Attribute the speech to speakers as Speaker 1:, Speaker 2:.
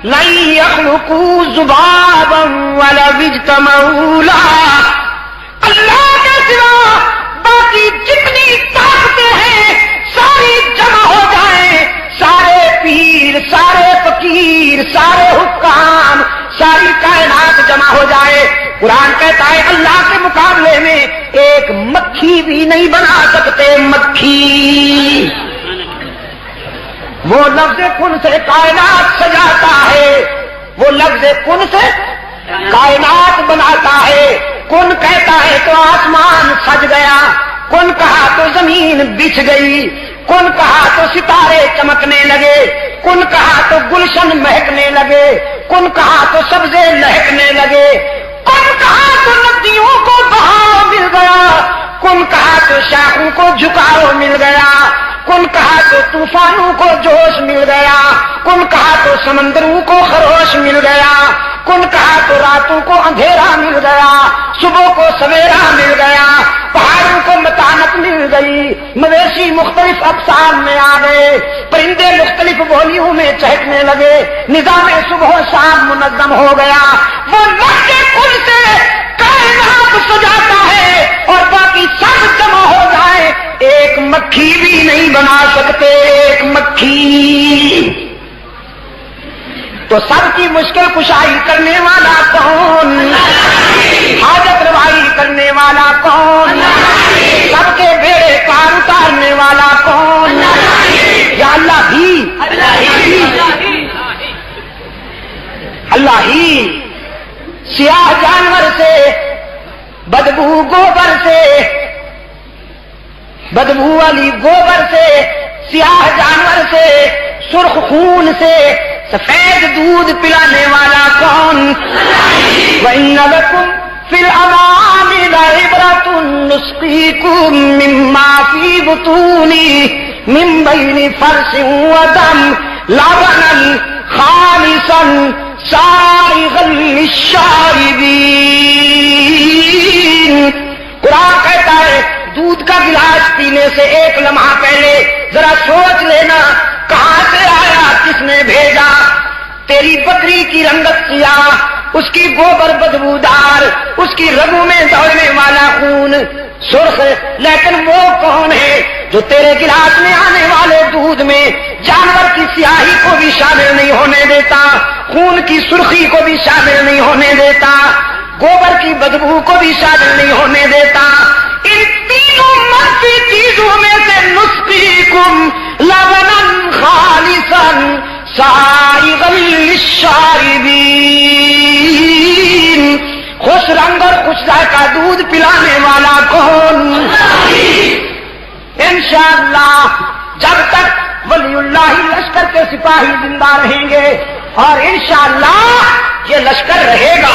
Speaker 1: لن يخلقوا ذبابا ولو اجتمعوا له، اللہ کے سوا باقی جتنی طاقتیں ہیں ساری جمع ہو جائیں، سارے پیر، سارے فقیر، سارے حکام، ساری کائنات جمع ہو جائے، قرآن کہتا ہے اللہ کے مقابلے میں ایک مکھی بھی نہیں بنا سکتے۔ مکھی وہ لفظ کن سے کائنات سجاتا ہے، وہ لفظ کن سے کائنات بناتا ہے۔ کن کہتا ہے تو آسمان سج گیا، کن کہا تو زمین بچھ گئی، کن کہا تو ستارے چمکنے لگے، کن کہا تو گلشن مہکنے لگے، کن کہا تو سبزے لہکنے لگے، کن کہا تو ندیوں کو بہاؤ مل گیا، کن کہا تو شاخوں کو جھکاؤ مل گیا، کن کہا تو طوفانوں کو جوش مل گیا، کن کہا تو سمندروں کو خروش مل گیا، کن کہا تو راتوں کو اندھیرا مل گیا، صبح کو سویرا مل گیا، پہاڑوں کو متانت مل گئی، مویشی مختلف اقسام میں آ گئے، پرندے مختلف بولیوں میں چہکنے لگے، نظام صبح و شام منظم ہو گیا۔ وہ لفظ کن سے کائنات سجاتا ہے اور باقی سب جمع ہو جائے، ایک مکھی بھی نہیں بنا سکتے۔ ایک مکھی تو سب کی مشکل کشائی کرنے والا کون؟ حاجت روائی کرنے والا کون؟ سب کے بیڑے پار اتارنے والا کون؟ یا اللہ ہی، اللہ ہی۔ سیاہ جانور سے، بدبو گوبر سے، بدبو والی گوبر سے، سیاہ جانور سے، سرخ خون سے سفید دودھ پلانے والا کون؟ وَإِنَّ لَكُمْ فِي الْأَنْعَامِ لَعِبْرَةً نُسْقِيكُم مِّمَّا فِي بُطُونِهِ مِن بَيْنِ فَرْثٍ وَدَمٍ لَبَنًا خَالِصًا سَائِغًا لِّلشَّارِبِينَ۔ قرآن کہتا ہے دودھ کا گلاس پینے سے ایک لمحہ پہلے ذرا سوچ لینا کہاں سے آیا، کس نے بھیجا۔ تیری بکری کی رنگت سیاہ، اس کی گوبر بدبودار، اس کی رگوں میں دوڑنے والا خون سرخ، لیکن وہ کون ہے جو تیرے گلاس میں آنے والے دودھ میں جانور کی سیاہی کو بھی شامل نہیں ہونے دیتا، خون کی سرخی کو بھی شامل نہیں ہونے دیتا، گوبر کی بدبو کو بھی شامل نہیں ہونے دیتا۔ ان تینوں منفی چیزوں میں سے نسقیکم لبنا خالصا سائغا للشاربین، خوش رنگ اور خوش ذائقہ دودھ پلانے والا کون؟ انشاءاللہ جب تک ولی اللہ لشکر کے سپاہی زندہ رہیں گے، اور انشاءاللہ یہ لشکر رہے گا،